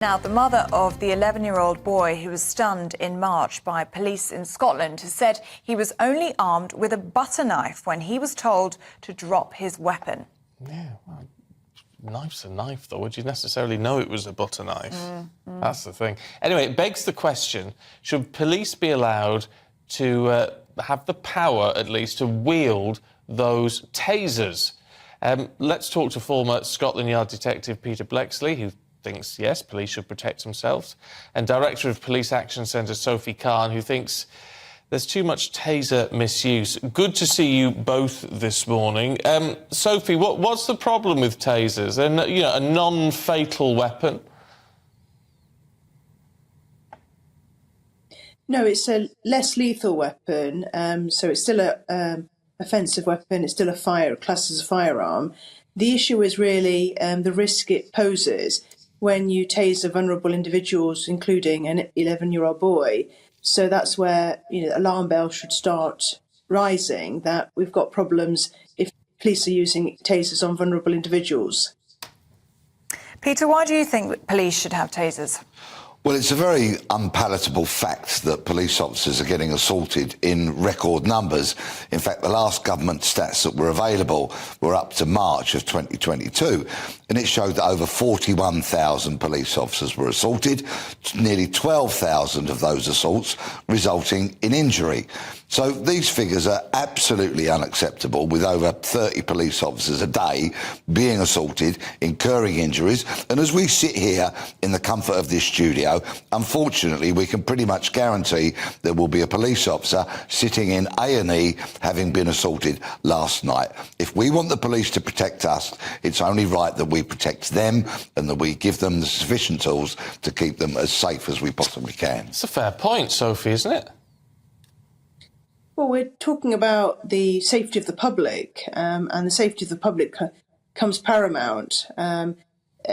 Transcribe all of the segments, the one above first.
Now, the mother of the 11-year-old boy who was stunned in March by police in Scotland has said he was only armed with a butter knife when he was told to drop his weapon. Yeah, well, knife's a knife, though. Would you necessarily know it was a butter knife? That's the thing. Anyway, it begs the question, should police be allowed to have the power, at least, to wield those tasers? Let's talk to former Scotland Yard detective Peter Bleksley, who thinks, yes, police should protect themselves, and Director of Police Action Centre Sophie Khan, who thinks there's too much taser misuse. Good to see you both this morning. Sophie, what's the problem with tasers? And, you know, a non-fatal weapon? No, it's a less lethal weapon, so it's still a offensive weapon, it's still classed as a firearm. The issue is really the risk it poses when you taser vulnerable individuals, including an 11-year-old boy. So that's where, you know, alarm bells should start rising, that we've got problems if police are using tasers on vulnerable individuals. Peter, why do you think that police should have tasers? Well, it's a very unpalatable fact that police officers are getting assaulted in record numbers. In fact, the last government stats that were available were up to March of 2022, and it showed that over 41,000 police officers were assaulted, nearly 12,000 of those assaults resulting in injury. So these figures are absolutely unacceptable, with over 30 police officers a day being assaulted, incurring injuries. And as we sit here in the comfort of this studio, unfortunately, we can pretty much guarantee there will be a police officer sitting in A&E having been assaulted last night. If we want the police to protect us, it's only right that we protect them and that we give them the sufficient tools to keep them as safe as we possibly can. It's a fair point, Sophie, isn't it? Well, we're talking about the safety of the public, and the safety of the public comes paramount.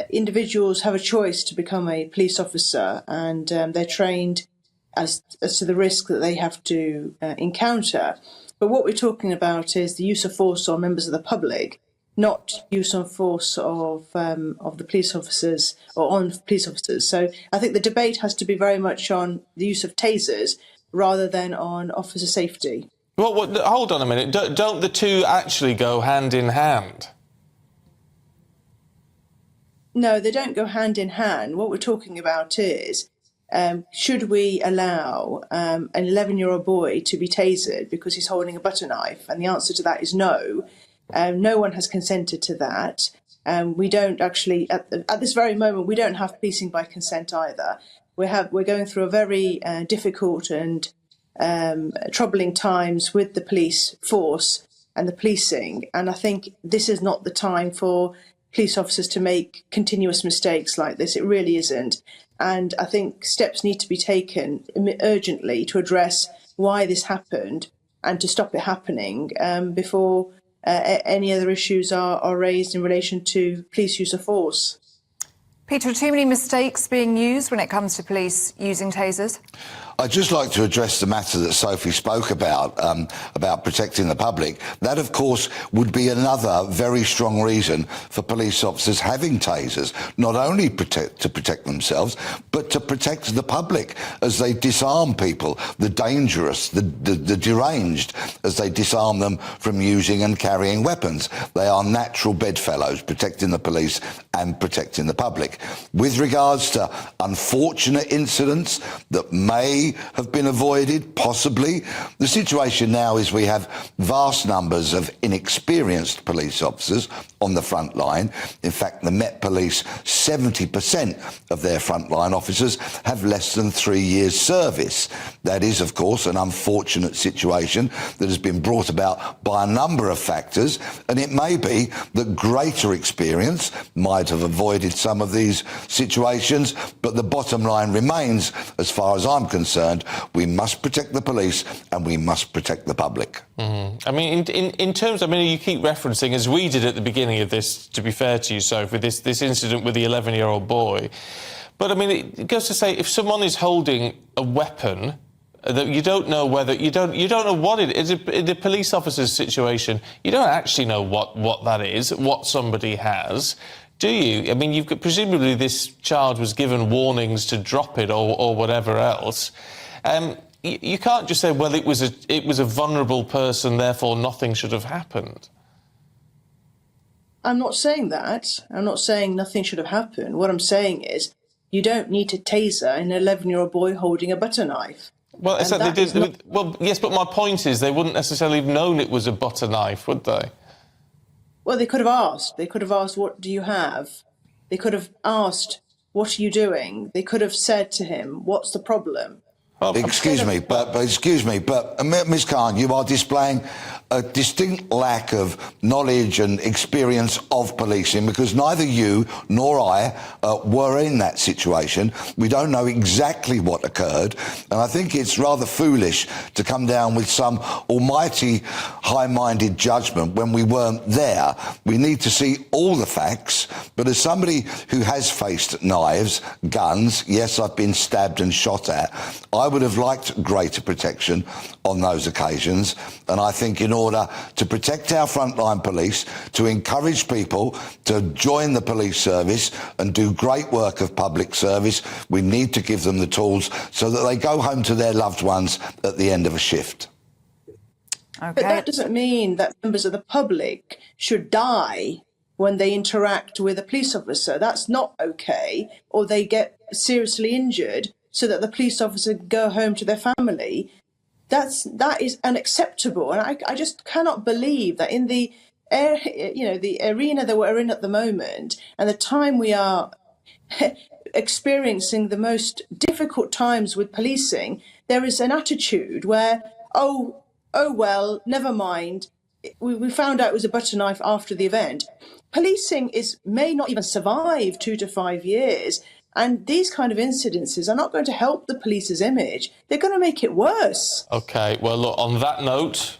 Individuals have a choice to become a police officer, and they're trained as to the risk that they have to encounter. But what we're talking about is the use of force on members of the public, not use of force of the police officers or on police officers. So I think the debate has to be very much on the use of tasers rather than on officer safety. Well, hold on a minute. Don't the two actually go hand in hand? No, they don't go hand in hand. What we're talking about is, should we allow an 11-year-old boy to be tasered because he's holding a butter knife? And the answer to that is no. No one has consented to that. We don't actually, at this very moment, we don't have policing by consent either. We're going through a very difficult and troubling times with the police force and the policing. And I think this is not the time for police officers to make continuous mistakes like this. It really isn't. And I think steps need to be taken urgently to address why this happened and to stop it happening before any other issues are raised in relation to police use of force. Peter, are too many mistakes being used when it comes to police using tasers? I'd just like to address the matter that Sophie spoke about protecting the public. That, of course, would be another very strong reason for police officers having tasers, not only to protect themselves, but to protect the public as they disarm people, the dangerous, the deranged, as they disarm them from using and carrying weapons. They are natural bedfellows, protecting the police and protecting the public. With regards to unfortunate incidents that may have been avoided, possibly, the situation now is we have vast numbers of inexperienced police officers on the front line. In fact, the Met Police, 70% of their frontline officers have less than 3 years service. That is, of course, an unfortunate situation that has been brought about by a number of factors, and it may be that greater experience might have avoided some of these situations, but the bottom line remains, as far as I'm concerned, we must protect the police and we must protect the public. I mean, in terms, I mean, you keep referencing, as we did at the beginning of this, to be fair to you, Sophie, this incident with the 11-year-old boy. But, I mean, it goes to say, if someone is holding a weapon that you don't know whether, you don't know what it is, in the police officer's situation, you don't actually know what that is, what somebody has. Do you? I mean, presumably this child was given warnings to drop it or whatever else. You can't just say, well, it was a vulnerable person, therefore nothing should have happened. I'm not saying that. I'm not saying nothing should have happened. What I'm saying is you don't need to taser an 11-year-old boy holding a butter knife. Well, they did. Well, yes, but my point is they wouldn't necessarily have known it was a butter knife, would they? Well, they could have asked. They could have asked, what do you have? They could have asked, what are you doing? They could have said to him, what's the problem? Excuse me, but Ms. Khan, you are displaying a distinct lack of knowledge and experience of policing, because neither you nor I were in that situation. We don't know exactly what occurred, and I think it's rather foolish to come down with some almighty high-minded judgment when we weren't there. We need to see all the facts, but as somebody who has faced knives, guns, yes, I've been stabbed and shot at, I would have liked greater protection on those occasions, and I think in order to protect our frontline police, to encourage people to join the police service and do great work of public service, we need to give them the tools so that they go home to their loved ones at the end of a shift. Okay. But that doesn't mean that members of the public should die when they interact with a police officer. That's not okay. Or they get seriously injured so that the police officer can go home to their family. That is unacceptable, and I just cannot believe that in the the arena that we're in at the moment, and the time we are experiencing the most difficult times with policing, there is an attitude where oh well, never mind. We found out it was a butter knife after the event. Policing may not even survive 2 to 5 years. And these kind of incidences are not going to help the police's image. They're going to make it worse. OK, well, look, on that note,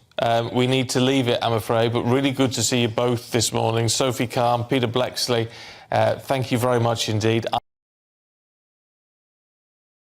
we need to leave it, I'm afraid, but really good to see you both this morning. Sophie Khan, Peter Bleksley, thank you very much indeed.